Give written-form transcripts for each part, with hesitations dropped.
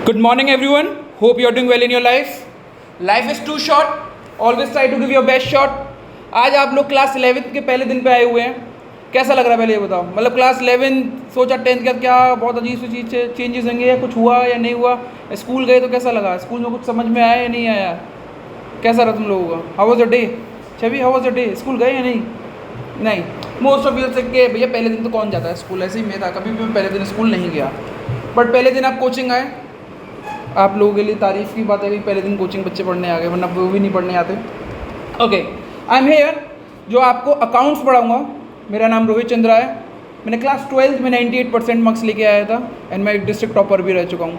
Good morning, everyone. Hope you are doing well in your life. Life is too short. Always try to give your best shot. आज आप लोग class 11th के पहले दिन पे आए हुए हैं. कैसा लग रहा है पहले ये बताओ. मतलब क्लास 11 सोचा 10th का क्या बहुत अजीब सी चीज़ चेंजेस होंगे या कुछ हुआ या नहीं हुआ. स्कूल गए तो कैसा लगा. स्कूल में कुछ समझ में आया या नहीं आया. कैसा रहा तुम लोगों का. How was your day. Chhavi how was your day. School गए या नहीं. मोस्ट ऑफ यू से कि भैया पहले दिन तो कौन जाता है स्कूल. ऐसे ही मैं था, कभी भी मैं पहले दिन स्कूल नहीं गया. बट पहले दिन आप कोचिंग आए. आप लोगों के लिए तारीफ़ की बात है कि पहले दिन कोचिंग बच्चे पढ़ने आ गए, वरना वो भी नहीं पढ़ने आते. ओके, आई एम हेयर जो आपको अकाउंट्स पढ़ाऊँगा. मेरा नाम रोहित चंद्रा है. मैंने क्लास 12th में 98% मार्क्स लेके आया था एंड मैं एक डिस्ट्रिक्ट टॉपर भी रह चुका हूँ.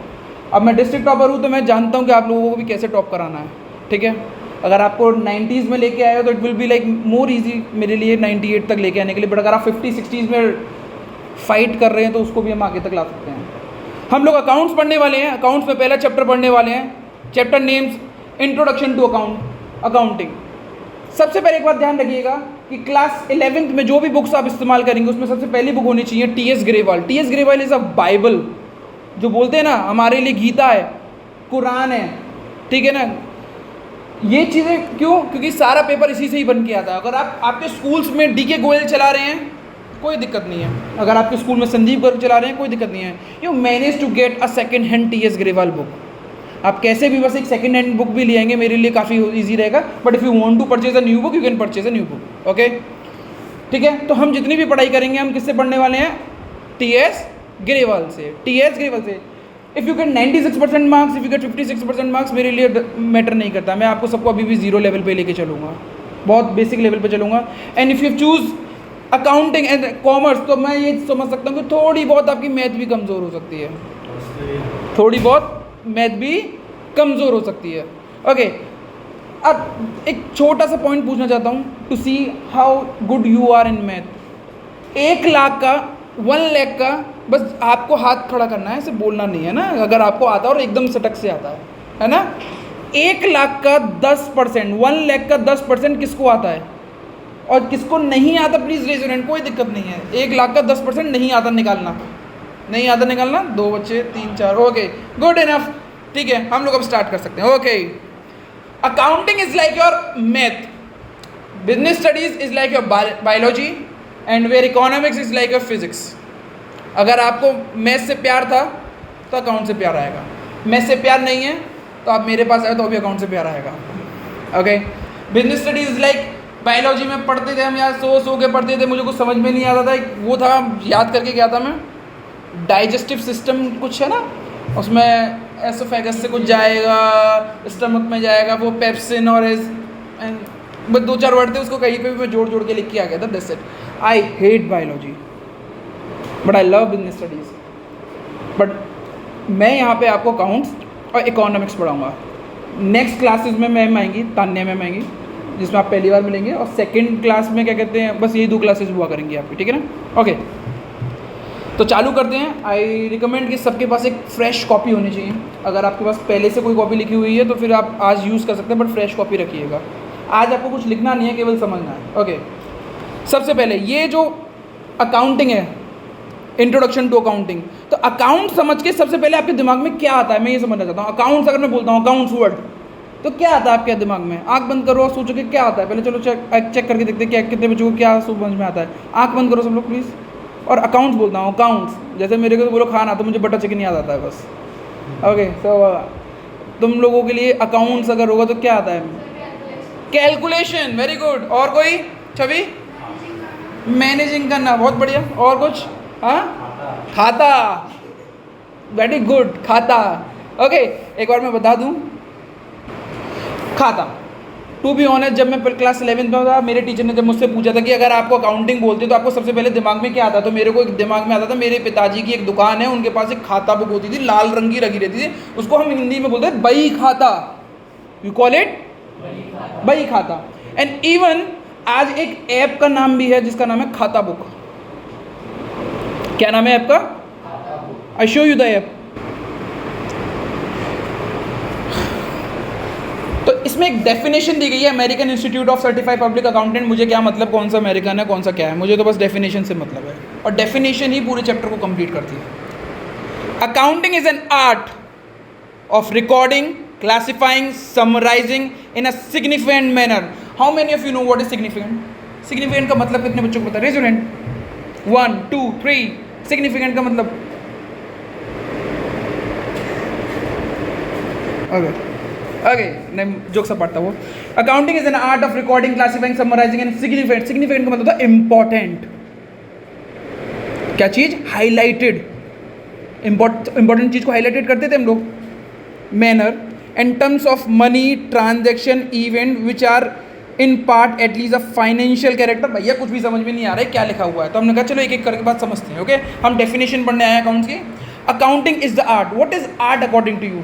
अब मैं डिस्ट्रिक्ट टॉपर हूँ तो मैं जानता हूँ कि आप लोगों को भी कैसे टॉप कराना है. ठीक है, अगर आपको 90s में लेके आए हो तो it will be like more easy मेरे लिए 98 तक लेके आने के लिए. बट अगर आप 50-60s में फाइट कर रहे हैं तो उसको भी हम आगे तक ला सकते हैं. हम लोग अकाउंट्स पढ़ने वाले हैं. अकाउंट्स में पहला चैप्टर पढ़ने वाले हैं. Chapter names introduction to accounting. सबसे पहले एक बात ध्यान रखिएगा कि क्लास 11th में जो भी बुक्स आप इस्तेमाल करेंगे उसमें सबसे पहली बुक होनी चाहिए T.S.. Grewal. T.S.. Grewal is a Bible. जो बोलते हैं ना हमारे लिए गीता है, कुरान है. ठीक है ना. ये चीज़ें क्यों, क्योंकि सारा पेपर इसी से ही बन के आता है. अगर आप आपके स्कूल्स में डी.के. गोयल चला रहे हैं कोई दिक्कत नहीं है. अगर आपके स्कूल में संदीप गर्ग चला रहे हैं कोई दिक्कत नहीं है. You manage to get a second hand T S. Grewal book. आप कैसे भी बस एक सेकेंड हैंड बुक भी ले आएंगे मेरे लिए काफ़ी इजी रहेगा. But if you want to purchase a new book you can purchase a new book. Okay, ठीक है. तो हम जितनी भी पढ़ाई करेंगे हम किससे पढ़ने वाले हैं. टी.एस. ग्रेवाल से. टी.एस. ग्रेवाल से. If you get 96% marks, if you get 56% marks, मेरे लिए मैटर नहीं करता. मैं आपको सबको अभी भी जीरो लेवल पे लेके चलूँगा, बहुत बेसिक लेवल पे चलूँगा. And if you choose accounting and commerce तो मैं ये समझ सकता हूँ कि थोड़ी बहुत आपकी मैथ भी कमज़ोर हो सकती है. थोड़ी बहुत मैथ भी कमज़ोर हो सकती है. ओके, अब एक छोटा सा पॉइंट पूछना चाहता हूँ to see how good you are in math. 1 lakh का 1 लाख का बस आपको हाथ खड़ा करना है, ऐसे बोलना नहीं है ना. अगर आपको आता है और एकदम सटक से आता है ना. 1 लाख का 10%, 1 लाख का 10% किसको आता है और किसको नहीं आता. Please raise your hand. कोई दिक्कत नहीं है. 1 लाख का 10% नहीं आता निकालना. नहीं आता निकालना. 2 बच्चे 3 4. Okay, good enough. ठीक है, हम लोग अब स्टार्ट कर सकते हैं. Okay, accounting is like your math, business studies is like your biology and where economics is like your physics. अगर आपको मैथ से प्यार था तो अकाउंट से प्यार आएगा. मैथ से प्यार नहीं है तो आप मेरे पास आए तो भी अकाउंट से प्यार आएगा. Okay, business studies is like biology में पढ़ते थे हम यार, सो के पढ़ते थे, मुझे कुछ समझ में नहीं आता था. वो था याद करके क्या था मैं, डाइजेस्टिव सिस्टम कुछ है ना, उसमें एसोफेगस से कुछ जाएगा, स्टमक में जाएगा, वो पेप्सिन और बस 2-4 वर्ड थे, उसको कहीं पे भी मैं जोड़ के लिख के आ गया था. That's it. I hate biology but I love business studies. But मैं यहाँ पे आपको अकाउंट्स और इकोनॉमिक्स पढ़ाऊँगा. नेक्स्ट क्लासेस में मैम आएंगी, तान्या मैम आएंगी जिसमें आप पहली बार मिलेंगे, और सेकंड क्लास में क्या कहते हैं बस यही 2 क्लासेस हुआ करेंगी आपकी. ठीक है ना. ओके, तो चालू करते हैं. आई रिकमेंड कि सबके पास एक फ्रेश कॉपी होनी चाहिए. अगर आपके पास पहले से कोई कॉपी लिखी हुई है तो फिर आप आज यूज़ कर सकते हैं, बट फ्रेश कॉपी रखिएगा. आज आपको कुछ लिखना नहीं है, केवल समझना है. ओके, सबसे पहले ये जो अकाउंटिंग है, इंट्रोडक्शन टू अकाउंटिंग. तो अकाउंट समझ के सबसे पहले आपके दिमाग में क्या आता है मैं ये समझना चाहता हूँ. अकाउंट्स अगर मैं बोलता हूँ अकाउंट्स वर्ड तो क्या आता है आपके दिमाग में. आंख बंद करो और सोचो कि क्या आता है. पहले चलो चेक करके देखते हैं क्या कितने बच्चों को क्या समझ में आता है. आंख बंद करो सब लोग प्लीज़. और अकाउंट्स बोलता हूँ. अकाउंट्स जैसे मेरे को तो बोलो खाना, तो मुझे बटर चिकन याद आता है बस. ओके, सो तुम लोगों के लिए अकाउंट्स अगर होगा तो क्या आता है. कैलकुलेशन. Very good. और कोई. छवि. मैनेजिंग करना. बहुत बढ़िया. और कुछ. हाँ, खाता. Very good. खाता. ओके, एक बार मैं बता दूँ, खाता. टू बी ऑनेस्ट जब मैं क्लास 11th में था, मेरे टीचर ने जब मुझसे पूछा था कि अगर आपको अकाउंटिंग बोलते तो आपको सबसे पहले दिमाग में क्या आता, तो मेरे को एक दिमाग में आता था मेरे पिताजी की एक दुकान है, उनके पास एक खाता बुक होती थी, लाल रंग की लगी रहती थी. उसको हम हिंदी में बोलते हैं बही खाता. यू कॉल इट बही खाता. एंड इवन आज एक ऐप का नाम भी है जिसका नाम है खाता बुक. क्या नाम है ऐप का. I show you the app. तो इसमें एक डेफिनेशन दी गई है, American institute of certified public accountant. मुझे क्या मतलब कौन सा अमेरिकन है कौन सा क्या है, मुझे तो बस डेफिनेशन से मतलब है, और डेफिनेशन ही पूरे चैप्टर को कंप्लीट करती है. Accounting is an art of recording, classifying, summarizing in a significant manner. How many of you know what is significant? Significant का मतलब कितने बच्चों को पता है? Raise your hand. 1, 2, 3. Significant का मतलब okay, नहीं जोक सब पढ़ता वो. Accounting is an art of recording, classifying, summarizing and significant. Significant का मतलब था important. क्या चीज? Highlighted. Important चीज को highlighted करते थे हम लोग. Manner in terms of money, transaction, event which are in part at least a financial character. भैया कुछ भी समझ में नहीं आ रहा है क्या लिखा हुआ है, तो हमने कहा चलो एक एक करके बात समझते हैं. ओके, हम डेफिनेशन पढ़ने आए हैं अकाउंट्स की. Accounting is the art. What is art according to you?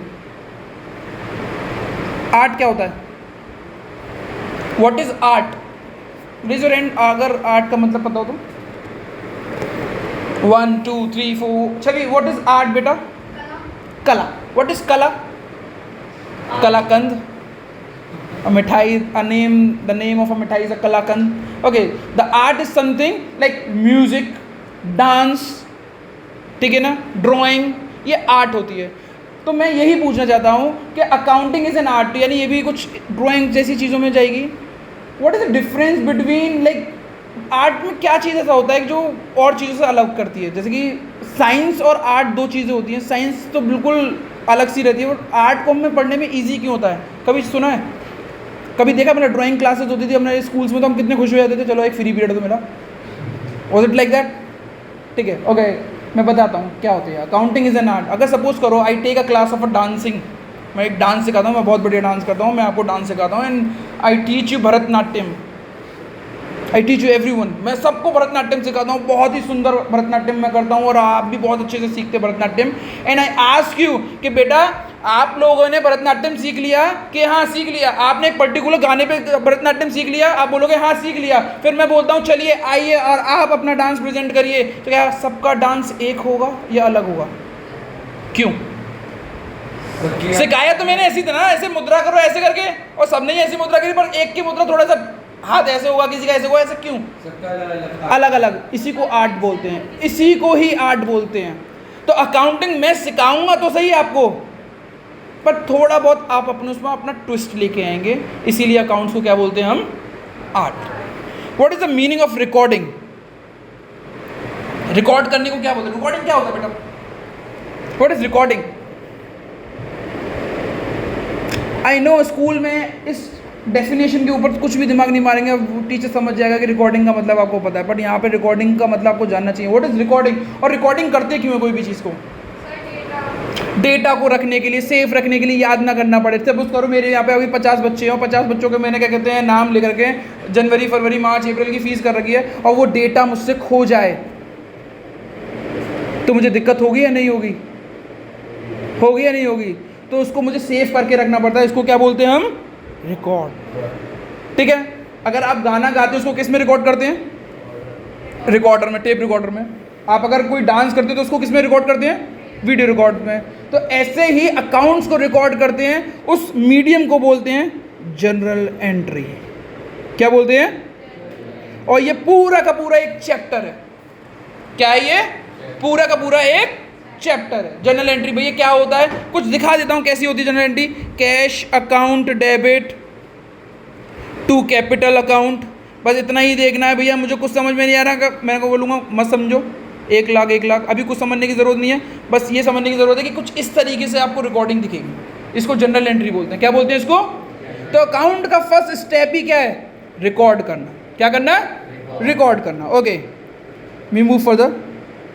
Art क्या होता है? What is art? Raise your hand अगर आर्ट का मतलब पता हो तो. 1, 2, 3, 4. छवि, व्हाट इज आर्ट बेटा? कला. व्हाट इज कला? कलाकंद. A mithai, the name of a mithai is a kalakand. Okay, the art is something like music, dance, ठीक है ना, ड्राइंग, ये आर्ट होती है. तो मैं यही पूछना चाहता हूँ कि अकाउंटिंग इज एन आर्ट, यानी ये भी कुछ ड्राइंग जैसी चीज़ों में जाएगी. What is the difference between like art में क्या चीज़ ऐसा होता है जो और चीज़ों से अलग करती है? जैसे कि साइंस और आर्ट दो चीज़ें होती हैं. साइंस तो बिल्कुल अलग सी रहती है, बट आर्ट को हमें पढ़ने में ईजी क्यों होता है? कभी सुना है? कभी देखा? मेरा ड्राइंग क्लासेस होती थी अपने स्कूल्स में, तो हम कितने खुश हो जाते थे, चलो एक फ्री पीरियड तो मेरा. Was it like that? ठीक है, ओके, मैं बताता हूँ क्या होती है. Accounting is an art. अगर सपोज करो I take a class of a dancing, मैं एक डांस सिखाता हूँ, मैं बहुत बढ़िया डांस करता हूँ, मैं आपको डांस सिखाता हूँ, and I teach you Bharatanatyam. I teach you everyone. मैं सबको भरतनाट्यम सिखाता हूँ, बहुत ही सुंदर भरतनाट्यम मैं करता हूँ और आप भी बहुत अच्छे से सीखते Bharatanatyam. And I ask you कि बेटा आप लोगों ने भरतनाट्यम सीख लिया कि हाँ सीख लिया? आपने एक पर्टिकुलर गाने पे भरतनाट्यम सीख लिया? आप बोलोगे हाँ सीख लिया. फिर मैं बोलता हूँ चलिए आइए और आप अपना डांस प्रेजेंट करिए, तो क्या सबका डांस एक होगा या अलग होगा? क्यों? सिखाया तो मैंने ऐसी तरह, ऐसे मुद्रा करो ऐसे करके, और सबने ही ऐसी मुद्रा करी, पर एक की मुद्रा थोड़ा सा हाथ ऐसे होगा, किसी का ऐसे होगा. ऐसे क्यों? अलग अलग. इसी को आर्ट बोलते हैं, इसी को ही आर्ट बोलते हैं. तो अकाउंटिंग मैं सिखाऊंगा तो सही आपको, पर थोड़ा बहुत आप अपने उसमें अपना ट्विस्ट लेके आएंगे. इसीलिए अकाउंट्स को क्या बोलते हैं हम? Art. What is the meaning of recording? Record करने को क्या बोलते हैं? रिकॉर्डिंग क्या होता है बेटा? What is recording? I know school में इस डेफिनेशन के ऊपर कुछ भी दिमाग नहीं मारेंगे, अब टीचर समझ जाएगा कि रिकॉर्डिंग का मतलब आपको पता है, बट यहाँ पे रिकॉर्डिंग का मतलब आपको जानना चाहिए. What is recording? और रिकॉर्डिंग करते क्यों है कोई भी चीज़ को? डेटा को रखने के लिए, सेफ रखने के लिए, याद ना करना पड़े. सपोज करो मेरे यहाँ पे अभी 50 बच्चे हैं, 50 बच्चों के मैंने क्या कहते हैं नाम लिख करके जनवरी, फरवरी, मार्च, अप्रैल की फीस कर रखी है, और वो डेटा मुझसे खो जाए तो मुझे दिक्कत होगी या नहीं होगी? होगी या नहीं होगी? तो उसको मुझे सेव करके रखना पड़ता है. इसको क्या बोलते हैं हम? रिकॉर्ड. ठीक है. अगर आप गाना गाते हो उसको किस में रिकॉर्ड करते हैं? रिकॉर्डर में, टेप रिकॉर्डर में. आप अगर कोई डांस करते हो तो उसको किस में रिकॉर्ड करते हैं? वीडियो रिकॉर्ड में. तो ऐसे ही अकाउंट्स को रिकॉर्ड करते हैं, उस मीडियम को बोलते हैं जर्नल एंट्री. क्या बोलते हैं? और ये पूरा का पूरा एक चैप्टर है. क्या है ये? पूरा का पूरा एक चैप्टर है जर्नल एंट्री. भैया क्या होता है? कुछ दिखा देता हूं कैसी होती है journal entry. Cash account debit to capital account. बस इतना ही देखना है भैया. मुझे कुछ समझ में नहीं आ रहा, मैं को बोलूँगा मत समझो, 1 लाख 1 लाख, अभी कुछ समझने की ज़रूरत नहीं है. बस ये समझने की ज़रूरत है कि कुछ इस तरीके से आपको रिकॉर्डिंग दिखेगी. इसको जनरल एंट्री बोलते हैं. क्या बोलते हैं इसको? तो अकाउंट का फर्स्ट स्टेप ही क्या है? रिकॉर्ड करना. क्या करना? रिकॉर्ड करना. ओके, वी मूव फर्दर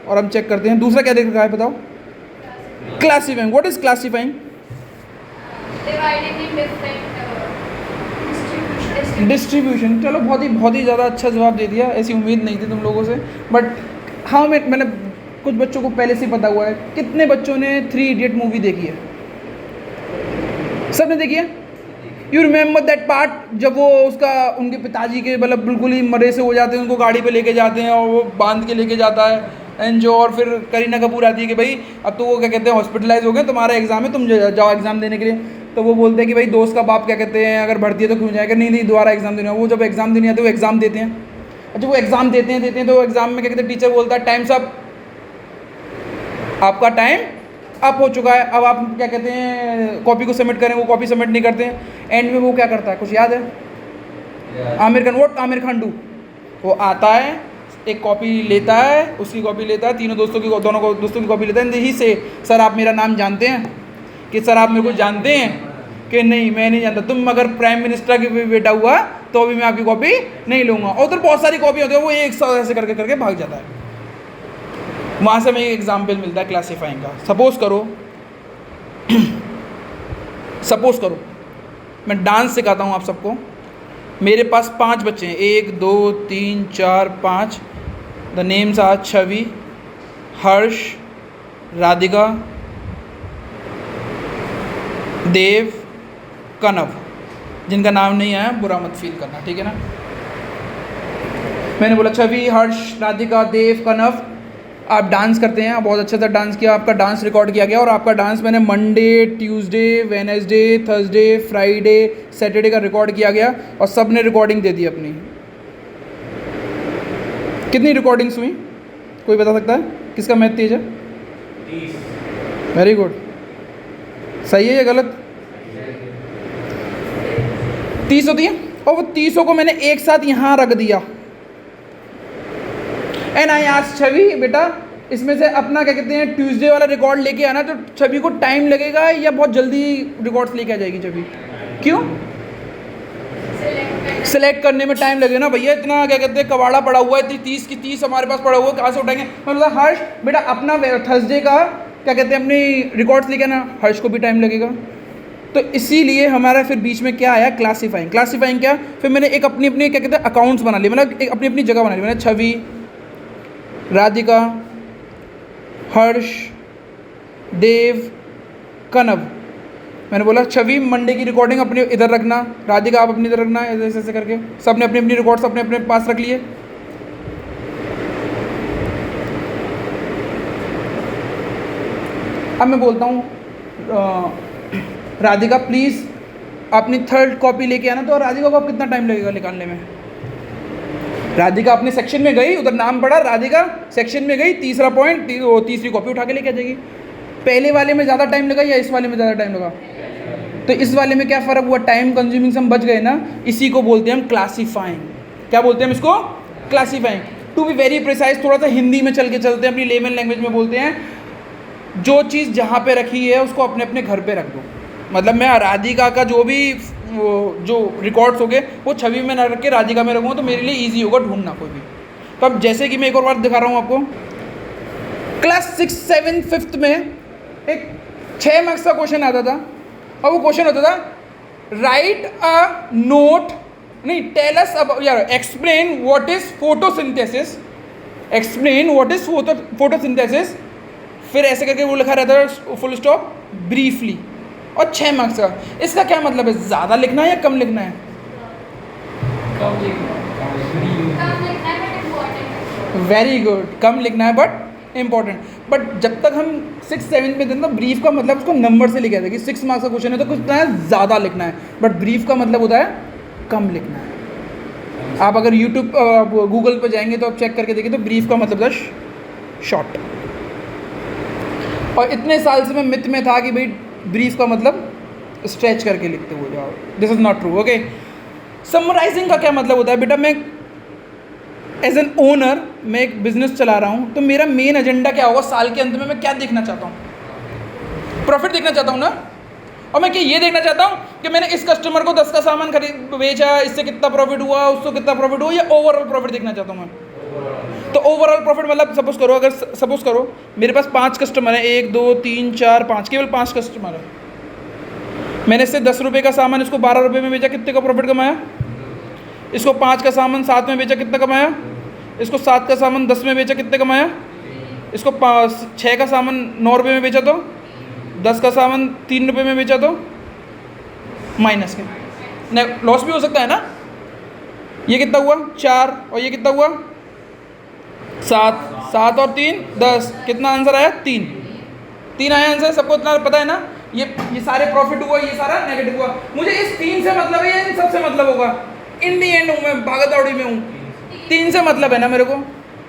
और हम चेक करते हैं दूसरा क्या देख रखा है, बताओ. Classifying. What is classifying? Distribution. चलो बहुत ही ज़्यादा अच्छा जवाब दे दिया, ऐसी उम्मीद नहीं थी तुम लोगों से, बट हाँ मैंने कुछ बच्चों को पहले से पता हुआ है. कितने बच्चों ने 3 इडियट मूवी देखी है? सबने देखी है? यू रिमेंबर दैट पार्ट जब वो उसका उनके पिताजी के मतलब बिल्कुल ही मरे से हो जाते हैं, उनको गाड़ी पे लेके जाते हैं और वो बांध के लेके जाता है एंड जो, और फिर करीना कपूर आती है कि भाई अब तो वो क्या कहते हैं हॉस्पिटलाइज हो गए, तुम्हारा एग्जाम है, तुम जाओ एग्जाम देने के लिए. तो वो बोलते हैं कि भाई दोस्त का बाप क्या कहते हैं अगर भर्ती है तो क्यों जाएगा? नहीं दोबारा एग्जाम देना. वो जब एग्जाम देने आते हैं वो एग्जाम देते हैं. अच्छा वो एग्जाम देते हैं तो एग्जाम में क्या कहते हैं टीचर बोलता है टाइम्स अप, आपका टाइम अप हो चुका है, अब आप क्या कहते हैं कॉपी को सबमिट करें, वो कॉपी सबमिट नहीं करते हैं। एंड में वो क्या करता है, कुछ याद है? आमिर खान, व्हाट आमिर खान डू, वो आता है, एक कॉपी लेता है, उसकी कॉपी लेता है, दोनों दोस्तों की कॉपी लेता है, ही से सर आप मेरा नाम जानते हैं, कि सर आप मेरे को जानते हैं, कि नहीं मैं नहीं जानता, तुम अगर प्राइम मिनिस्टर की भी बेटा हुआ तो अभी मैं आपकी कॉपी नहीं लूँगा। और उधर बहुत सारी कॉपी होती है, वो एक सौ ऐसे करके करके भाग जाता है। वहाँ से हमें एक एग्जाम्पल मिलता है क्लासीफाइंग का। सपोज करो मैं डांस सिखाता हूँ आप सबको, मेरे पास 5 बच्चे हैं, 1 2 3 4 5। द नेम्स आर छवि, हर्ष, राधिका, देव, कनव। जिनका नाम नहीं आया बुरा मत फील करना, ठीक है ना। मैंने बोला छवि, हर्ष, राधिका, देव, कनव, आप डांस करते हैं, आप बहुत अच्छा सा डांस किया, आपका डांस रिकॉर्ड किया गया और आपका डांस मैंने Monday, Tuesday, Wednesday, Thursday, Friday, Saturday का रिकॉर्ड किया गया और सब ने रिकॉर्डिंग दे दी अपनी। कितनी रिकॉर्डिंग्स हुई कोई बता सकता है? किसका मैथ तेज है? 30। Very good. सही है या गलत? 30 होती है और वो 30 को मैंने एक साथ यहाँ रख दिया। एंड आई आस्क्ड छवि, बेटा इसमें से अपना क्या कहते हैं ट्यूसडे वाला रिकॉर्ड लेके आना। तो छवि को टाइम लगेगा या बहुत जल्दी रिकॉर्ड्स लेके आ जाएगी छवि? क्यों? सेलेक्ट करने में टाइम लगेगा ना भैया, इतना क्या कहते हैं कबाड़ा पड़ा हुआ है, इतनी 30 की 30 हमारे पास पड़ा हुआ है, कहाँ से उठाएंगे? मतलब हर्ष बेटा अपना थर्सडे का क्या कहते हैं अपनी रिकॉर्ड्स लेके आना, हर्ष को भी टाइम लगेगा। तो इसीलिए हमारा फिर बीच में क्या आया, क्लासीफाइंग क्या, फिर मैंने एक अपनी अपनी क्या कहते हैं अकाउंट्स बना लिए, मतलब एक अपनी अपनी जगह बना ली मैंने। छवि, राधिका, हर्ष, देव, कनव। मैंने बोला छवि मंडे की रिकॉर्डिंग अपने इधर रखना, राधिका आप अपनी इधर रखना, ऐसे ऐसे करके सब ने अपनी अपनी रिकॉर्ड्स अपने अपने पास रख लिए। अब मैं बोलता हूँ राधिका प्लीज़ अपनी 3rd कॉपी लेके आना। तो राधिका को अब कितना टाइम लगेगा निकालने में? राधिका अपने सेक्शन में गई, उधर नाम पड़ा, राधिका सेक्शन में गई, तीसरा पॉइंट, तीसरी कॉपी उठा के लेके आ जाएगी। पहले वाले में ज़्यादा टाइम लगा या इस वाले में ज़्यादा टाइम लगा? तो इस वाले में क्या फ़र्क हुआ, टाइम कंज्यूमिंग से हम बच गए ना। इसी को बोलते हैं हम क्लासीफाइंग। क्या बोलते हैं हम इसको? Classifying. To be very precise, थोड़ा सा हिंदी में चल के चलते हैं, अपनी लेमन लैंग्वेज में बोलते हैं, जो चीज़ जहाँ पे रखी है उसको अपने अपने घर पे रख दो। मतलब मैं राधिका का जो भी जो रिकॉर्ड्स हो गए वो छवि में ना रख के राधिका में रखूँगा तो मेरे लिए ईजी होगा ढूंढना कोई भी। तो अब जैसे कि मैं एक और बार दिखा रहा हूँ आपको, क्लास 6, 7, 5th में एक 6 मार्क्स का क्वेश्चन आता था और वो क्वेश्चन होता था राइट अ नोट, नहीं टेल अस अबाउट, यार explain what is photosynthesis, explain what is photosynthesis, फिर ऐसे करके वो लिखा रहता है फुल स्टॉप ब्रीफली, और 6 मार्क्स का। इसका क्या मतलब है, ज़्यादा लिखना है या कम लिखना है? वेरी गुड, कम लिखना है बट इम्पॉर्टेंट। बट जब तक हम 6, 7 में थे ना, ब्रीफ का मतलब उसको नंबर से लिखा था कि 6 मार्क्स का क्वेश्चन है तो कुछ ज़्यादा लिखना है, बट ब्रीफ का मतलब होता है कम लिखना है। आप अगर यूट्यूब गूगल पर जाएंगे तो आप चेक करके देखिए तो ब्रीफ का मतलब था शॉर्ट। और इतने साल से मैं मिथ में था कि भाई ब्रीफ का मतलब स्ट्रेच करके लिखते हो जाओ, this is not true. Okay, summarising का क्या मतलब होता है? बेटा मैं एज एन ओनर, मैं एक बिजनेस चला रहा हूँ, तो मेरा मेन एजेंडा क्या होगा साल के अंत में? मैं क्या देखना चाहता हूँ? प्रॉफिट देखना चाहता हूँ ना। और मैं क्या ये देखना चाहता हूँ कि मैंने इस कस्टमर को 10 का सामान खरीद बेचा, इससे कितना प्रॉफिट हुआ, उसको कितना प्रॉफिट हुआ, या ओवरऑल प्रॉफिट देखना चाहता हूँ मैं? तो ओवरऑल प्रॉफिट मतलब सपोज करो मेरे पास 5 कस्टमर हैं, 1 2 3 4 5, केवल 5 कस्टमर है। मैंने इससे 10 रुपये का सामान इसको 12 रुपये में बेचा, कितने का प्रॉफिट कमाया? इसको 5 का सामान 7 में बेचा, कितना कमाया? इसको 7 का सामान 10 में बेचा, कितने कमाया? इसको 6 का सामान 9 रुपये में बेचा तो 10 का सामान 3 रुपये में बेचा तो माइनस के, लॉस भी हो सकता है ना। ये कितना हुआ? 4, और ये कितना हुआ? 7, 7 और 3 10, कितना आंसर आया? 3 आया आंसर। सबको इतना पता है ना। ये सारे प्रॉफिट हुआ, ये सारा नेगेटिव हुआ। मुझे इस 3 से मतलब है या इन सबसे मतलब होगा? इन दी एंड हूँ मैं, भागा दौड़ी में हूँ, 3 से मतलब है ना मेरे को।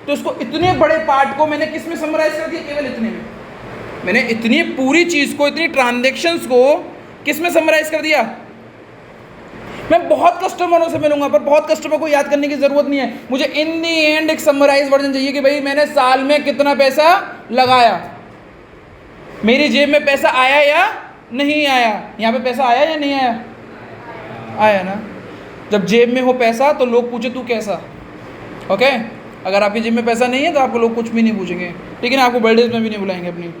तो उसको इतने बड़े पार्ट को मैंने किस में समराइज कर दिया? केवल इतने में। मैंने इतनी पूरी चीज़ को, इतनी ट्रांजेक्शन्स को किस में समराइज कर दिया। मैं बहुत कस्टमरों से मिलूंगा पर बहुत कस्टमर को याद करने की ज़रूरत नहीं है, मुझे इन दी एंड एक समराइज वर्जन चाहिए कि भाई मैंने साल में कितना पैसा लगाया, मेरी जेब में पैसा आया या नहीं आया। यहाँ पे पैसा आया या नहीं आया? आया ना। जब जेब में हो पैसा तो लोग पूछे तू कैसा, ओके। अगर आपकी जेब में पैसा नहीं है तो आपको लोग कुछ भी नहीं पूछेंगे, ठीक है ना, आपको बर्थडेज में भी नहीं बुलाएंगे अपनी,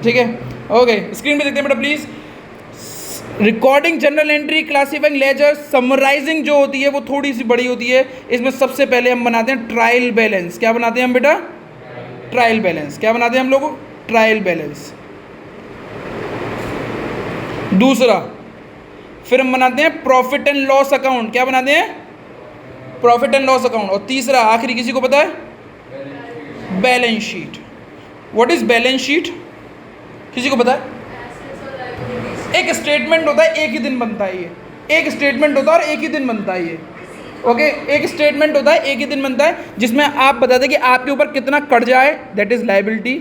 ठीक है, ओके। स्क्रीन पे देखते हैं बेटा please. Recording journal entry, classifying ledger, summarising जो होती है वो थोड़ी सी बड़ी होती है। इसमें सबसे पहले हम बनाते हैं ट्रायल बैलेंस। क्या बनाते हैं हम बेटा? Trial balance. क्या बनाते हैं हम लोग? Trial balance. दूसरा फिर हम बनाते हैं प्रॉफिट एंड लॉस अकाउंट। क्या बनाते हैं? Profit and loss account. और तीसरा आखिरी किसी को पता है? Balance sheet. What is balance sheet? किसी को पता है? एक स्टेटमेंट होता है, एक ही दिन बनता है ये। एक स्टेटमेंट होता है और एक ही दिन बनता है ये, ओके। एक स्टेटमेंट होता है, एक ही दिन बनता है, जिसमें आप बताते हैं कि आपके ऊपर कितना कर्जा है, दैट इज लायबिलिटी,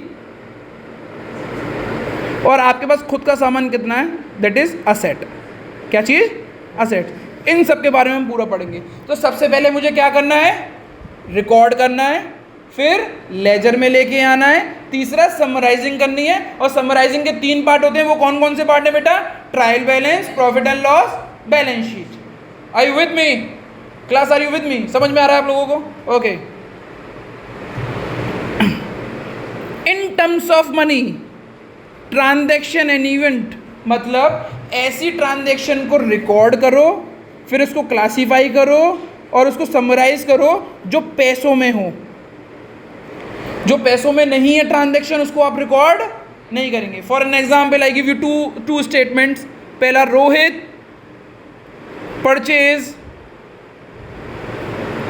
और आपके पास खुद का सामान कितना है, दैट इज असेट। क्या चीज़? असेट। इन सब के बारे में हम पूरा पढ़ेंगे। तो सबसे पहले मुझे क्या करना है? रिकॉर्ड करना है, फिर लेजर में लेके आना है, तीसरा समराइजिंग करनी है। और समराइजिंग के 3 पार्ट होते हैं, वो कौन कौन से पार्ट है बेटा? Trial balance, profit and loss, balance sheet. Are you with me class? Are you with me? समझ में आ रहा है आप लोगों को? Okay. In terms of money, transaction and event, मतलब ऐसी ट्रांजैक्शन को रिकॉर्ड करो, फिर उसको क्लासीफाई करो और उसको समराइज करो जो पैसों में हो। जो पैसों में नहीं है ट्रांजैक्शन, उसको आप रिकॉर्ड नहीं करेंगे। For an example I give you two statements. पहला, Rohit purchase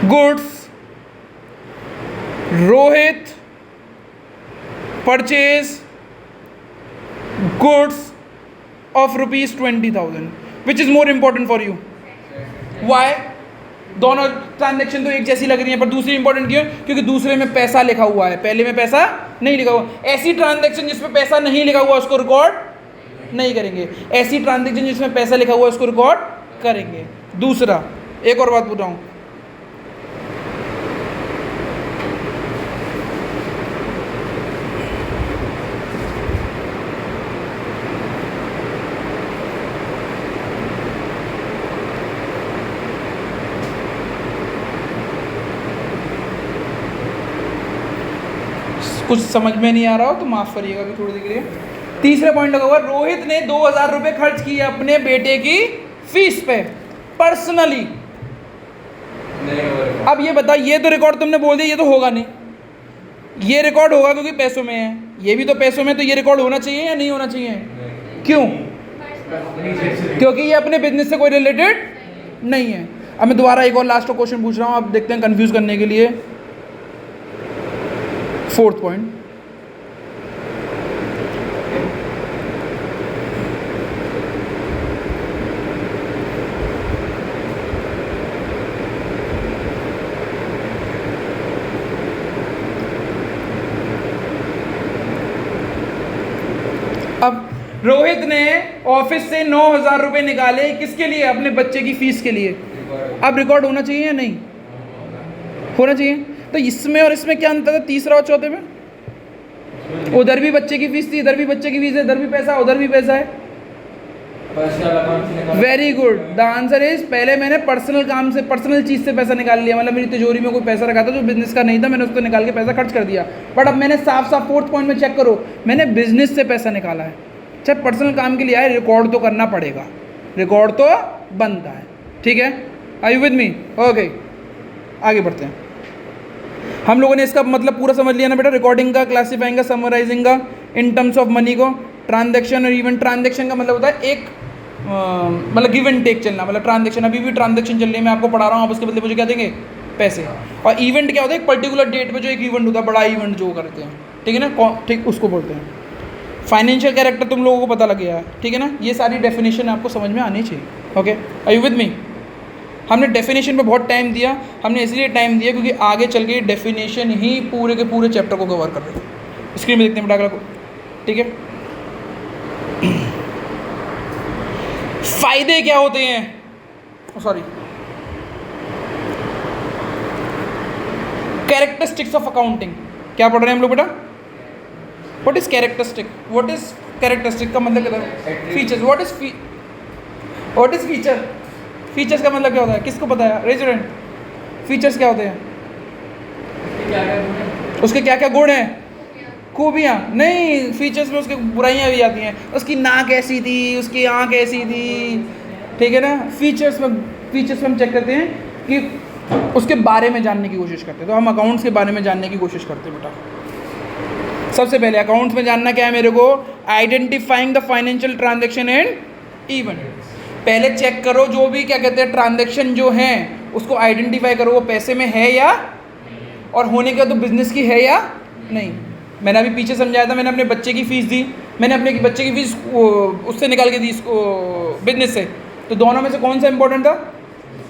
goods, Rohit purchase goods of ₹20,000, which is more important for you? Why? दोनों ट्रांजैक्शन तो एक जैसी लग रही है, पर दूसरी इंपॉर्टेंट क्यों? क्योंकि दूसरे में पैसा लिखा हुआ है, पहले में पैसा नहीं लिखा हुआ। ऐसी ट्रांजैक्शन जिसमें पैसा नहीं लिखा हुआ उसको रिकॉर्ड नहीं करेंगे, ऐसी ट्रांजैक्शन जिसमें पैसा लिखा हुआ उसको रिकॉर्ड करेंगे। दूसरा, एक और बात बताऊं, कुछ समझ में नहीं आ रहा हो तो माफ़ करिएगा कि थोड़ी देर के लिए। तीसरा पॉइंट लगा हुआ, रोहित ने 2,000 रुपये खर्च किए अपने बेटे की फीस पे पर्सनली। अब ये बता, ये तो रिकॉर्ड तुमने बोल दिया, ये तो होगा नहीं। ये रिकॉर्ड होगा क्योंकि पैसों में है, ये भी तो पैसों में, तो ये रिकॉर्ड होना चाहिए या नहीं होना चाहिए? क्यों? क्योंकि ये अपने बिजनेस से कोई रिलेटेड नहीं है। अब मैं दोबारा एक और लास्ट क्वेश्चन पूछ रहा हूँ, आप देखते हैं कंफ्यूज करने के लिए। 4th पॉइंट, अब रोहित ने ऑफिस से 9,000 रुपये निकाले, किसके लिए? अपने बच्चे की फीस के लिए। अब रिकॉर्ड होना चाहिए या नहीं होना चाहिए? तो इसमें और इसमें क्या अंतर है? तीसरा और चौथे में, उधर भी बच्चे की फीस थी, इधर भी बच्चे की फीस है, इधर भी पैसा, उधर भी पैसा है। Very good, the answer is, पहले मैंने पर्सनल काम से, पर्सनल चीज़ से पैसा निकाल लिया, मतलब मेरी तिजोरी में कोई पैसा रखा था जो बिजनेस का नहीं था, मैंने उसको निकाल के पैसा खर्च कर दिया। बट अब मैंने साफ साफ 4th पॉइंट में चेक करो, मैंने बिजनेस से पैसा निकाला है, चाहे पर्सनल काम के लिए आए, रिकॉर्ड तो करना पड़ेगा, रिकॉर्ड तो बनता है, ठीक है। Are you with me? Okay, आगे बढ़ते हैं। हम लोगों ने इसका मतलब पूरा समझ लिया ना बेटा, रिकॉर्डिंग का, क्लासीफाइंग का, समराइजिंग का, इन टर्म्स ऑफ मनी को, ट्रांजैक्शन और इवेंट। ट्रांजैक्शन का मतलब होता है एक मतलब गिव एंड टेक चलना, मतलब ट्रांजैक्शन, अभी भी ट्रांजैक्शन चल रही है, मैं आपको पढ़ा रहा हूँ, आप उसके बदले मुझे क्या देंगे? पैसे। और इवेंट क्या होता है? एक पर्टिकुलर डेट पे जो एक इवेंट होता है, बड़ा इवेंट जो करते हैं, ठीक है ना, ठीक, उसको बोलते हैं। फाइनेंशियल कैरेक्टर तुम लोगों को पता लग गया है, ठीक है ना। ये सारी डेफिनेशन आपको समझ में आनी चाहिए, okay. Are you with me? हमने डेफिनेशन पे बहुत टाइम दिया, हमने इसलिए टाइम दिया क्योंकि आगे चल के डेफिनेशन ही पूरे के पूरे चैप्टर को कवर कर रहे हैं। स्क्रीन में देखते हैं बेटा अगला, ठीक है। फायदे क्या होते हैं, सॉरी, कैरेक्टरिस्टिक्स ऑफ अकाउंटिंग। क्या पढ़ रहे हैं हम लोग बेटा? What is characteristic? What is characteristic का मतलब क्या है? Features. What is feature? Features का मतलब क्या होता है? किसको पता है? Raise your hand. फीचर्स क्या होते हैं? उसके क्या क्या गुण हैं? खूबियाँ नहीं, फीचर्स में उसकी बुराइयाँ भी आती हैं। उसकी नाक ऐसी थी, उसकी आँख ऐसी थी, ठीक है ना। फीचर्स में हम चेक करते हैं कि उसके बारे में जानने की कोशिश करते हैं। तो हम अकाउंट्स के बारे में जानने की कोशिश करते हैं बेटा। सबसे पहले अकाउंट्स में जानना क्या है मेरे को? Identifying the financial transaction and event. पहले चेक करो जो भी क्या कहते हैं ट्रांजैक्शन जो हैं उसको आइडेंटिफाई करो, वो पैसे में है या, और होने के तो बिजनेस की है या नहीं। मैंने अभी पीछे समझाया था, मैंने अपने बच्चे की फ़ीस दी, मैंने अपने बच्चे की फ़ीस उससे निकाल के दी, बिजनेस से। तो दोनों में से कौन सा इंपॉर्टेंट था?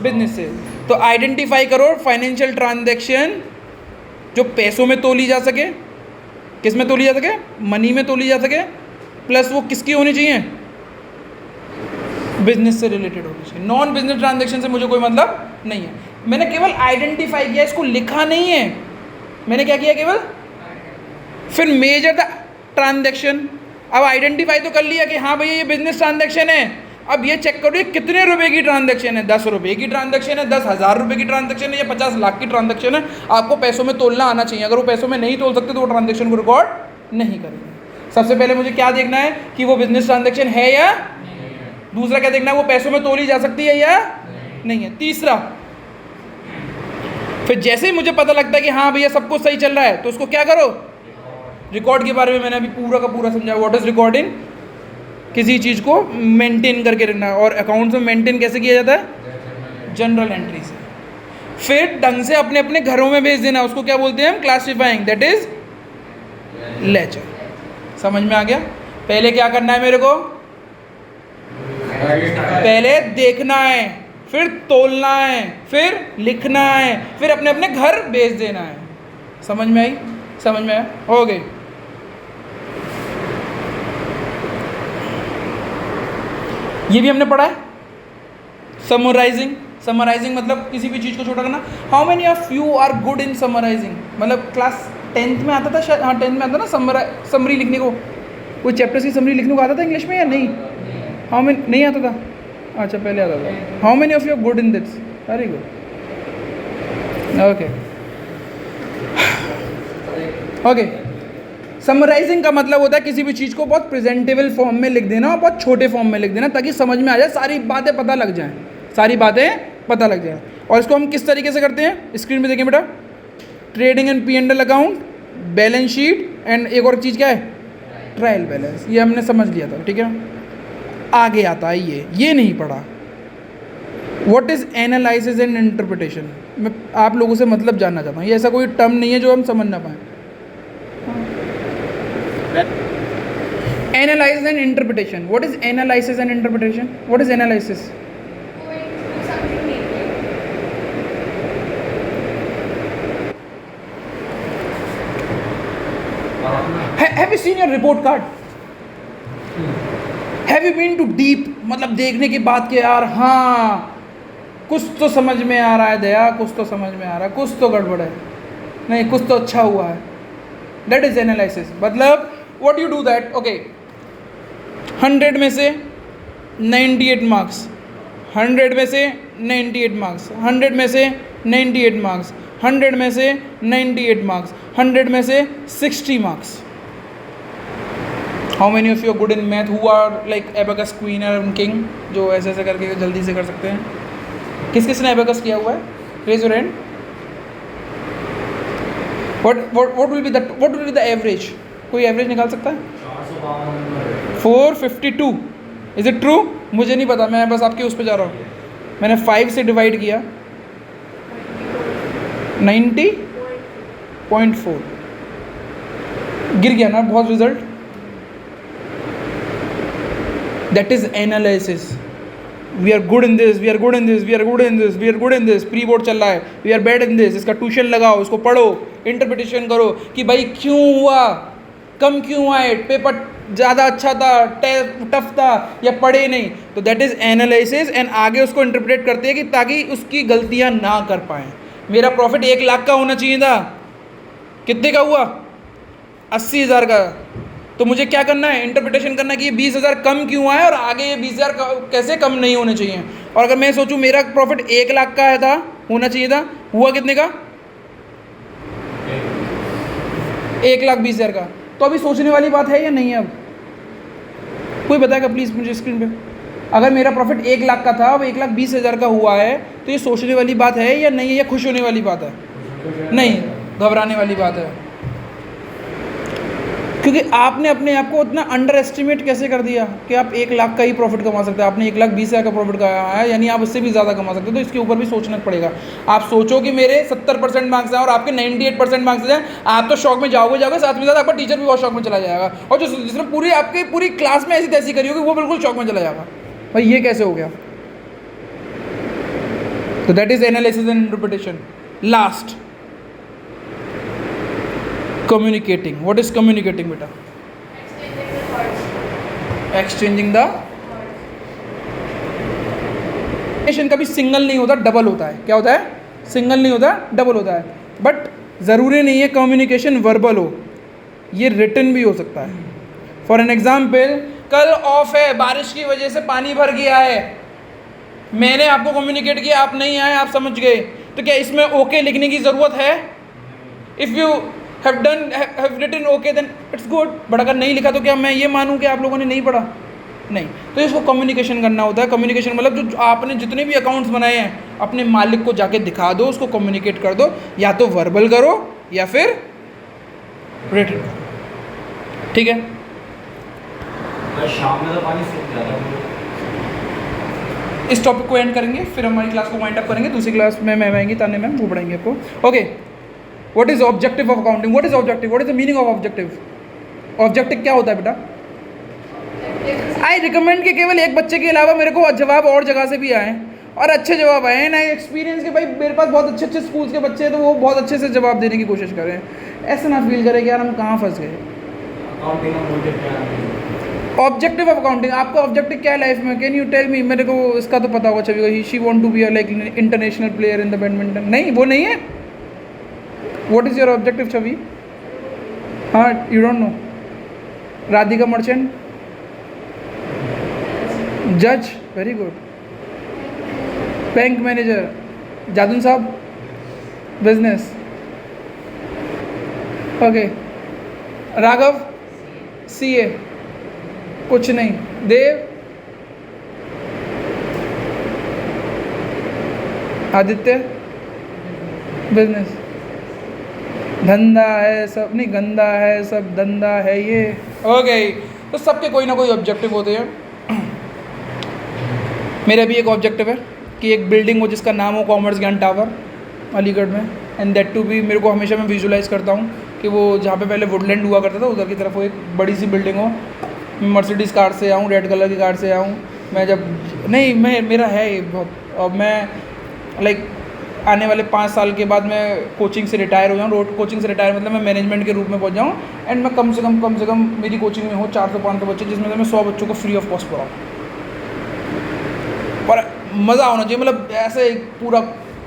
बिजनेस से। तो आइडेंटिफाई करो फाइनेंशियल ट्रांजैक्शन जो पैसों में तोली जा सके। किस में तोली जा सके? मनी में तोली जा सके, प्लस वो किसकी होनी चाहिए? बिजनेस से रिलेटेड होनी चाहिए। नॉन बिजनेस ट्रांजैक्शन से मुझे कोई मतलब नहीं है। मैंने केवल आइडेंटिफाई किया, इसको लिखा नहीं है। मैंने क्या किया? केवल फिर मेजर द ट्रांजैक्शन। अब आइडेंटिफाई तो कर लिया कि हाँ भैया ये बिजनेस ट्रांजैक्शन है। अब ये चेक करो ये कितने रुपए की ट्रांजैक्शन है। 10 रुपये की ट्रांजैक्शन है, 10,000 रुपये की ट्रांजैक्शन है, या 50 लाख की ट्रांजैक्शन है। आपको पैसों में तोलना आना चाहिए। अगर वो पैसों में नहीं तोल सकते तो वो ट्रांजैक्शन को रिकॉर्ड नहीं करेंगे। सबसे पहले मुझे क्या देखना है कि वो बिजनेस ट्रांजैक्शन है या दूसरा क्या देखना है, वो पैसों में तोली जा सकती है या नहीं है। तीसरा, फिर जैसे ही मुझे पता लगता है कि हाँ भैया सब कुछ सही चल रहा है तो उसको क्या करो? रिकॉर्ड के बारे में मैंने अभी पूरा का पूरा समझाया। What is recording? किसी चीज़ को मेंटेन करके रखना। और अकाउंट्स में मेंटेन कैसे किया जाता है? जनरल एंट्री से। फिर ढंग से अपने अपने घरों में भेज देना, उसको क्या बोलते हैं हम? Classifying, that is ledger. समझ में आ गया? पहले क्या करना है मेरे को? पहले देखना है, फिर तोलना है, फिर लिखना है, फिर अपने अपने घर भेज देना है। समझ में आई? समझ में आया? हो गई। ये भी हमने पढ़ा है। समराइजिंग। समराइजिंग मतलब किसी भी चीज़ को छोटा करना। How many of you are good in summarising? मतलब क्लास 10th में आता था शायद, हाँ 10th में आता ना समरी लिखने को। कोई चैप्टर की समरी लिखने को आता था इंग्लिश में या नहीं? How many? नहीं आता था? अच्छा पहले आता था। How many of you are good in this? Very good, okay okay. Summarising का मतलब होता है किसी भी चीज़ को बहुत प्रेजेंटेबल फॉर्म में लिख देना और बहुत छोटे फॉर्म में लिख देना ताकि समझ में आ जाए, सारी बातें पता लग जाएं, सारी बातें पता लग जाएं। और इसको हम किस तरीके से करते हैं? स्क्रीन पे देखें बेटा। Trading and P&L account, balance sheet, and एक और चीज़ क्या है? Trial balance. ये हमने समझ लिया था, ठीक है। आगे आता है ये नहीं पढ़ा। What is analysis and interpretation? मैं आप लोगों से मतलब जानना चाहता हूँ। ये ऐसा कोई टर्म नहीं है जो हम समझ ना पाएँ। Analysis and interpretation. What is analysis and interpretation? What is analysis? Have you seen your report card? Have you been to deep? मतलब देखने के बाद के यार हाँ कुछ तो समझ में आ रहा है दया, कुछ तो समझ में आ रहा है, कुछ तो गड़बड़ है, नहीं कुछ तो अच्छा हुआ है। That is analysis. मतलब what you do that? Okay. 100 में से 98 मार्क्स, 100 में से 98 मार्क्स, 100 में से 98 मार्क्स, 100 में से 98 मार्क्स, 100 में से 60 marks. How many of you are good in math? Who are like abacus queen and king, जो ऐसे ऐसे करके जल्दी से कर सकते हैं? किस किसने एबेकस किया हुआ है? Raise your hand. What will be the average? कोई एवरेज निकाल सकता है? 452। Is it true? मुझे नहीं पता, मैं बस आपके उस पर जा रहा हूँ। मैंने 5 से डिवाइड किया, 90.4 गिर गया ना बहुत result. That is analysis. We are good in this, we are good in this, we are good in this, we are good in this. Pre board चल रहा है, we are bad in this. इसका tuition लगाओ, इसको पढ़ो, interpretation करो कि भाई क्यों हुआ, कम क्यों आए, पेपर ज़्यादा अच्छा था, टफ था या पढ़े नहीं, तो दैट इज़ एनालिसिस एंड आगे उसको इंटरप्रेट करते हैं कि ताकि उसकी गलतियां ना कर पाएँ। मेरा प्रॉफिट 1 लाख का होना चाहिए था, कितने का हुआ? 80,000 का। तो मुझे क्या करना है? इंटरप्रिटेशन करना है कि ये 20,000 कम क्यों आया और आगे ये 20,000 कैसे कम नहीं होने चाहिए। और अगर मैं सोचूं मेरा प्रॉफिट 1 लाख का है था, होना चाहिए था, हुआ कितने का? 1,20,000 का। तो अभी सोचने वाली बात है या नहीं है? अब कोई बताएगा प्लीज़ मुझे स्क्रीन पे? अगर मेरा प्रॉफिट 1 लाख का था, अब 1,20,000 का हुआ है, तो ये सोचने वाली बात है या नहीं है, या खुश होने वाली बात है? नहीं, घबराने वाली बात है। क्योंकि आपने अपने आप को उतना अंडर एस्टिमेट कैसे कर दिया कि आप 1 लाख का ही प्रॉफिट कमा सकते हैं। आपने 1,20,000 का प्रॉफिट कमाया है, यानी आप उससे भी ज़्यादा कमा सकते हो। तो इसके ऊपर भी सोचना पड़ेगा। आप सोचो कि मेरे 70% मार्क्स हैं और आपके 98% मार्क्स हैं, आप तो शौक में जाओगे, साथ में साथ आपका टीचर भी बहुत शौक में चला जाएगा, और जो जिसने पूरी क्लास में ऐसी तैसी करी होगी वो बिल्कुल शौक में चला जाएगा, भाई ये कैसे हो गया? तो that is analysis and interpretation. Last, communicating. What is communicating बेटा? Exchanging the communication कभी सिंगल नहीं होता, डबल होता है। क्या होता है? सिंगल नहीं होता, डबल होता है। बट ज़रूरी नहीं है कम्युनिकेशन वर्बल हो, ये रिटन भी हो सकता है। फॉर एन एग्जाम्पल, कल ऑफ है, बारिश की वजह से पानी भर गया है, मैंने आपको कम्युनिकेट किया, आप नहीं आए, आप समझ गए, तो क्या इसमें ओके लिखने की ज़रूरत है? If you have written okay then it's good, but अगर नहीं लिखा तो क्या मैं ये मानूं कि आप लोगों ने नहीं पढ़ा? नहीं। तो इसको कम्युनिकेशन करना होता है। कम्युनिकेशन मतलब जो आपने जितने भी अकाउंट्स बनाए हैं अपने मालिक को जाके दिखा दो, उसको कम्युनिकेट कर दो, या तो वर्बल करो या फिर रिटन करो। ठीक है? शाम में तो पानी सूख जाता है। इस टॉपिक को एंड करेंगे, फिर हमारी क्लास को वाइंड अप करेंगे। दूसरी क्लास में मैम आएंगी, ताने मैम, वो पढ़ाएंगे आपको। Okay, what is objective of accounting? What is objective? What is the meaning of objective? Objective क्या होता है बेटा? आई रिकमेंड कि केवल एक बच्चे के अलावा मेरे को जवाब और जगह से भी आए और अच्छे जवाब आए हैं। आई एक्सपीरियंस के भाई मेरे पास बहुत अच्छे अच्छे स्कूल्स के बच्चे हैं, तो वो बहुत अच्छे से जवाब देने की कोशिश करें, ऐसा ना फील करें कि यार हम कहाँ फंस गए। ऑब्जेक्टिव ऑफ अकाउंटिंग, आपका ऑब्जेक्टिव क्या है लाइफ में? Can you tell me? मेरे को इसका तो पता होगा Chhavi, she want to be like international player in the badminton. नहीं, वो नहीं है। What is your objective Chhavi? हाँ, you don't know? Radhika merchant, जज, very good. Bank manager, Jadoon साहब, बिजनेस, ओके। राघव, सीए, कुछ नहीं। देव, आदित्य, बिजनेस। धंधा है सब, नहीं गंदा है सब, धंधा है ये। ओके, तो सबके कोई ना कोई ऑब्जेक्टिव होते हैं। मेरा भी एक ऑब्जेक्टिव है कि एक बिल्डिंग हो जिसका नाम हो कॉमर्स ज्ञान टावर अलीगढ़ में, एंड दैट टू भी मेरे को हमेशा मैं विजुलाइज करता हूँ कि वो जहाँ पे पहले वुडलैंड हुआ करता था उधर की तरफ वो एक बड़ी सी बिल्डिंग हो। मैं मर्सिडीज़ कार से आऊँ, रेड कलर की कार से आऊँ, मैं जब नहीं मैं मेरा है ये बहुत, और मैं लाइक आने वाले 5 साल के बाद मैं कोचिंग से रिटायर हो जाऊँ। रोड कोचिंग से रिटायर मतलब मैं मैनेजमेंट के रूप में पहुँच जाऊँ, एंड मैं कम से कम मेरी कोचिंग में हो 400-500 बच्चे, जिसमें से मैं 100 बच्चों को फ्री ऑफ कॉस्ट पढ़ाऊँ। पर मज़ा होना चाहिए, मतलब ऐसे पूरा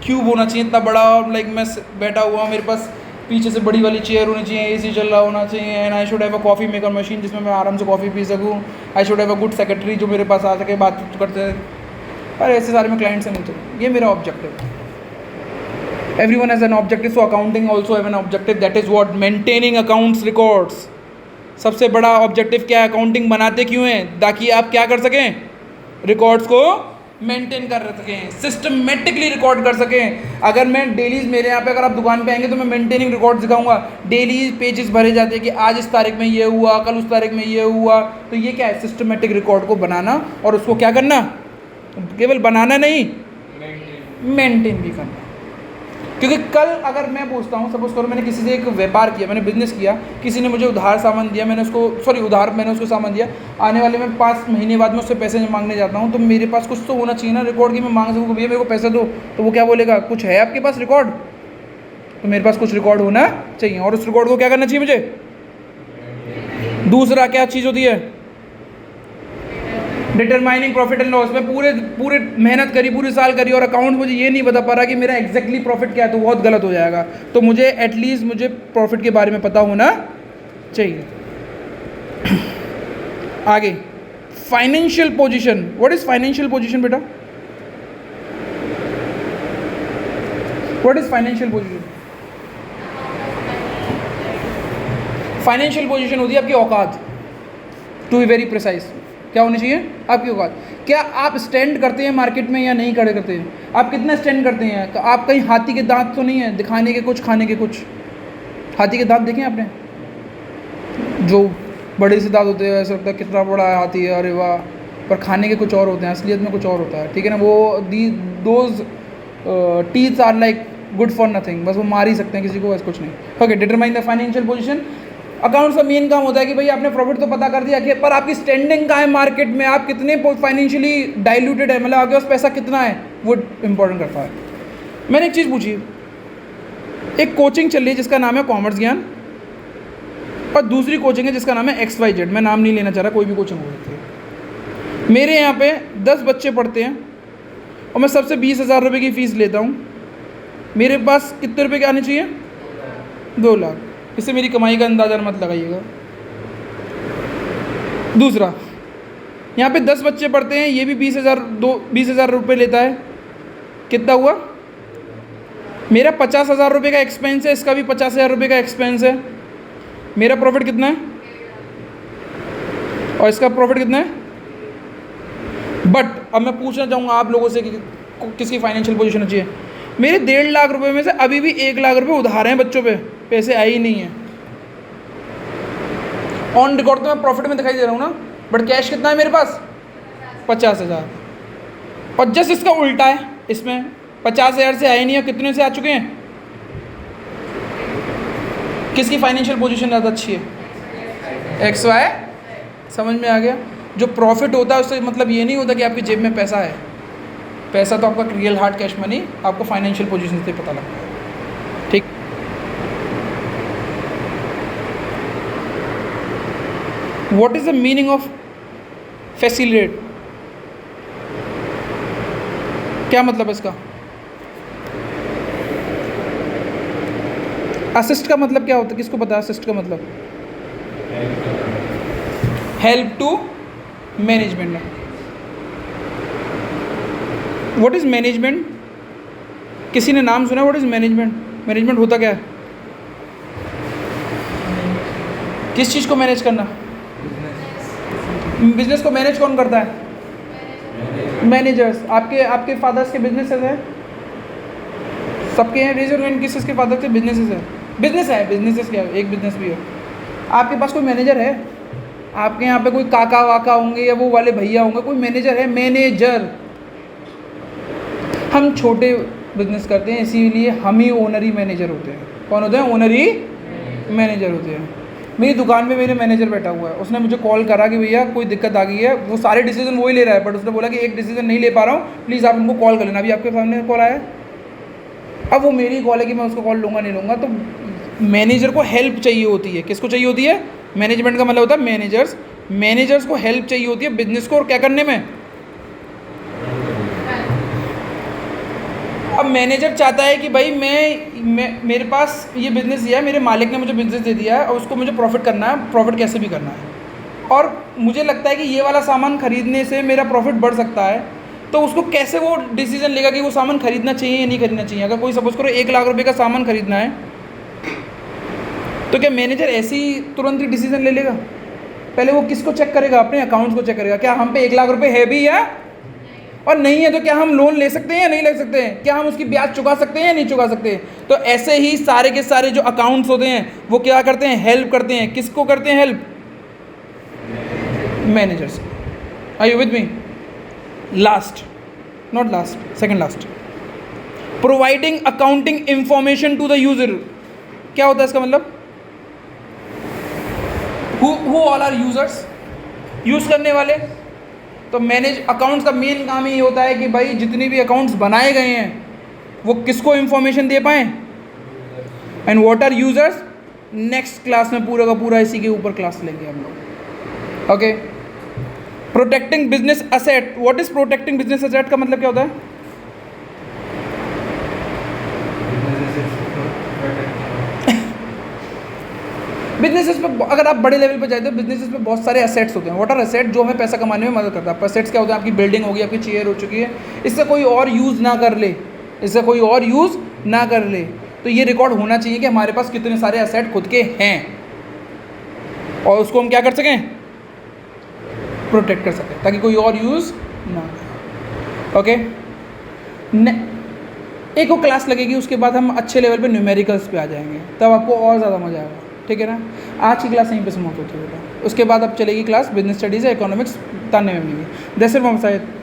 क्यूब होना चाहिए इतना बड़ा, लाइक मैं बैठा हुआ हूँ, मेरे पास पीछे से बड़ी वाली चेयर होनी चाहिए, एसी चल रहा होना चाहिए, and I should have a coffee maker machine जिसमें मैं आराम से कॉफ़ी पी सकूँ। I should have a good secretary जो मेरे पास आ सके, बात करते हैं। पर ऐसे सारे में क्लाइंट से नहीं, तो ये मेरा ऑब्जेक्टिव है। Everyone has an objective, so accounting also have an objective. That is what maintaining accounts records. सबसे बड़ा ऑब्जेक्टिव क्या है? अकाउंटिंग बनाते क्यों हैं? ताकि आप क्या कर सकें? रिकॉर्ड्स को मेंटेन कर सकें, सिस्टमेटिकली रिकॉर्ड कर सकें। अगर मैं डेली मेरे यहाँ पे अगर आप दुकान पे आएंगे तो मैं मेंटेनिंग रिकॉर्ड दिखाऊंगा। डेली पेजेस भरे जाते हैं कि आज इस तारीख में ये हुआ, कल उस तारीख में ये हुआ। तो ये क्या है? सिस्टमेटिक रिकॉर्ड को बनाना, और उसको क्या करना? केवल बनाना नहीं, मेंटेन भी करना। क्योंकि कल अगर मैं पूछता हूँ, सपोज करो मैंने किसी से एक व्यापार किया, मैंने बिजनेस किया, किसी ने मुझे उधार सामान दिया, मैंने उसको सामान दिया, आने वाले में 5 महीने बाद मैं उससे पैसे मांगने जाता हूँ, तो मेरे पास कुछ तो होना चाहिए ना रिकॉर्ड की मैं मांग सकूँ, भैया मेरे को पैसा दो। तो वो क्या बोलेगा? कुछ है आपके पास रिकॉर्ड? तो मेरे पास कुछ रिकॉर्ड होना चाहिए, और उस रिकॉर्ड को क्या करना चाहिए मुझे? दूसरा क्या चीज़ होती है? Determining profit and loss. मैं पूरे मेहनत करी, पूरे साल करी और अकाउंट मुझे ये नहीं बता पा रहा कि मेरा एग्जैक्टली प्रॉफिट क्या है, तो बहुत गलत हो जाएगा। तो मुझे एटलीस्ट मुझे प्रॉफिट के बारे में पता होना चाहिए। आगे financial position. What is financial position बेटा? What is financial position? Financial position होती है आपकी औकात। टू बी वेरी प्रिसाइज, क्या होनी चाहिए आपकी औकात? क्या आप स्टैंड करते हैं मार्केट में या नहीं खड़े करते हैं? आप कितना स्टैंड करते हैं? आप कहीं हाथी के दांत तो नहीं है दिखाने के कुछ, खाने के कुछ? हाथी के दांत देखे आपने? जो बड़े से दांत होते हैं, ऐसा लगता है कितना बड़ा हाथी है, अरे वाह, पर खाने के कुछ और होते हैं, असलियत में कुछ और होता है, ठीक है ना? वो those teeth are like good for nothing, बस वो मार ही सकते हैं किसी को, बस कुछ नहीं। Okay, determine the financial position. Accounts का मेन काम होता है कि भाई आपने प्रॉफिट तो पता कर दिया कि पर आपकी स्टैंडिंग कहाँ है मार्केट में, आप कितने फाइनेंशियली डाइल्यूटेड है, मतलब आपके पास पैसा कितना है, वो इंपॉर्टेंट करता है। मैंने एक चीज़ पूछी, एक कोचिंग चल रही है जिसका नाम है कॉमर्स ज्ञान, और दूसरी कोचिंग है जिसका नाम है XYZ। मैं नाम नहीं लेना चाह रहा, कोई भी कोचिंग हो सकती है। मेरे यहाँ पे 10 बच्चे पढ़ते हैं और मैं सबसे 20,000 रुपये की फ़ीस लेता हूँ। मेरे पास कितने रुपये के आने चाहिए? 2 लाख। इससे मेरी कमाई का अंदाज़ा मत लगाइएगा। दूसरा, यहाँ पे 10 बच्चे पढ़ते हैं, ये भी 20,000 रुपये लेता है। कितना हुआ? मेरा 50,000 रुपये का एक्सपेंस है, इसका भी 50,000 रुपये का एक्सपेंस है। मेरा प्रॉफिट कितना है और इसका प्रॉफिट कितना है? बट अब मैं पूछना चाहूँगा आप लोगों से कि किसकी फाइनेंशियल पोजीशन अच्छी है। मेरे 1.5 लाख रुपए में से अभी भी 1 लाख रुपए उधार हैं बच्चों पे, पैसे आए ही नहीं है। ऑन रिकॉर्ड तो मैं प्रॉफिट में दिखाई दे रहा हूँ ना, बट कैश कितना है मेरे पास? 50,000। और जस्ट इसका उल्टा है, इसमें 50,000 से आए नहीं और कितने से आ चुके हैं? किसकी फाइनेंशियल पोजीशन ज़्यादा अच्छी है? XY। समझ में आ गया? जो प्रॉफिट होता है उससे मतलब ये नहीं होता कि आपकी जेब में पैसा है। पैसा तो आपका रियल हार्ड कैश मनी आपको फाइनेंशियल पोजीशन से पता लगता है, ठीक? What is the meaning of facilitate? क्या मतलब इसका? असिस्ट का मतलब क्या होता है? किसको पता है असिस्ट का मतलब? Help to management. What is management? किसी ने नाम सुना? What is management? मैनेजमेंट होता क्या है? किस चीज़ को मैनेज करना? बिजनेस को मैनेज कौन करता है? मैनेजर्स। आपके फादर्स के बिजनेसेस हैं? सबके हैं? रेजर हैंड किस के फादर के बिजनेसेस हैं? बिजनेस है, बिजनेसेस क्या है? एक बिजनेस भी है। आपके पास कोई मैनेजर है? आपके यहाँ पे कोई काका वाका होंगे या वो वाले भैया होंगे, कोई मैनेजर है? मैनेजर। हम छोटे बिजनेस करते हैं, इसीलिए हम ही ओनरी मैनेजर होते हैं। कौन होते हैं? ओनरी मैनेजर होते हैं। मेरी दुकान में मेरे मैनेजर बैठा हुआ है, उसने मुझे कॉल करा कि भैया कोई दिक्कत आ गई है। वो सारे डिसीजन वो ही ले रहा है, बट उसने बोला कि एक डिसीजन नहीं ले पा रहा हूँ, प्लीज़ आप उनको कॉल कर लेना। अभी आपके सामने कॉल आया, अब वो मेरी कॉल है कि मैं उसको कॉल लूँगा नहीं लूँगा। तो मैनेजर को हेल्प चाहिए होती है। किसको चाहिए होती है? मैनेजमेंट का मतलब होता है मैनेजर्स। मैनेजर्स को हेल्प चाहिए होती है बिजनेस को और क्या करने में। अब मैनेजर चाहता है कि भाई मैं मेरे पास ये बिज़नेस दिया है, मेरे मालिक ने मुझे बिज़नेस दे दिया है और उसको मुझे प्रॉफिट करना है, प्रॉफिट कैसे भी करना है, और मुझे लगता है कि ये वाला सामान खरीदने से मेरा प्रॉफिट बढ़ सकता है। तो उसको कैसे वो डिसीजन लेगा कि वो सामान खरीदना चाहिए या नहीं खरीदना चाहिए। अगर कोई सपोज करो 1 लाख रुपए का सामान खरीदना है, तो क्या मैनेजर ऐसे ही तुरंत ही डिसीजन ले लेगा? पहले वो किसको चेक करेगा? अपने अकाउंट्स को चेक करेगा, क्या हम पे 1 लाख रुपए है भी या और नहीं है, तो क्या हम लोन ले सकते हैं या नहीं ले सकते हैं, क्या हम उसकी ब्याज चुका सकते हैं या नहीं चुका सकते। तो ऐसे ही सारे के सारे जो अकाउंट्स होते हैं वो क्या करते हैं? हेल्प करते हैं। किसको करते हैं help? Managers. Are you with me? Last, not last, second last, providing accounting information to the user. क्या होता है इसका मतलब? Who all are users? Use करने वाले। तो मैनेज अकाउंट्स का मेन काम ही होता है कि भाई जितने भी अकाउंट्स बनाए गए हैं वो किसको इंफॉर्मेशन दे पाएँ। And what are users? Next class में पूरा का पूरा इसी के ऊपर क्लास लेंगे हम लोग। Okay, protecting business asset. What is protecting business asset का मतलब क्या होता है? बिजनेसेस पे अगर आप बड़े लेवल पे जाते हो, बिजनेसेस पे बहुत सारे असेट्स होते हैं। What are asset? जो हमें पैसा कमाने में मदद करता है। असेट्स क्या होता है? आपकी बिल्डिंग होगी, आपकी चेयर हो चुकी है, इससे कोई और यूज़ ना कर ले, इससे कोई और यूज़ ना कर ले, तो ये रिकॉर्ड होना चाहिए कि हमारे पास कितने सारे असेट खुद के हैं, और उसको हम क्या कर सकें? प्रोटेक्ट कर सकें, ताकि कोई और यूज़ ना करे। ओके, एक वो क्लास लगेगी, उसके बाद हम अच्छे लेवल पे न्यूमेरिकल्स पे आ जाएंगे, तब आपको और ज़्यादा मज़ा आएगा। ठीक है ना? आज की क्लास यहीं पे समाप्त होती है बेटा। उसके बाद अब चलेगी क्लास बिजनेस स्टडीज़ या इकोनॉमिक्स ताने में मिलेगी। That's it Mohammad Shahid.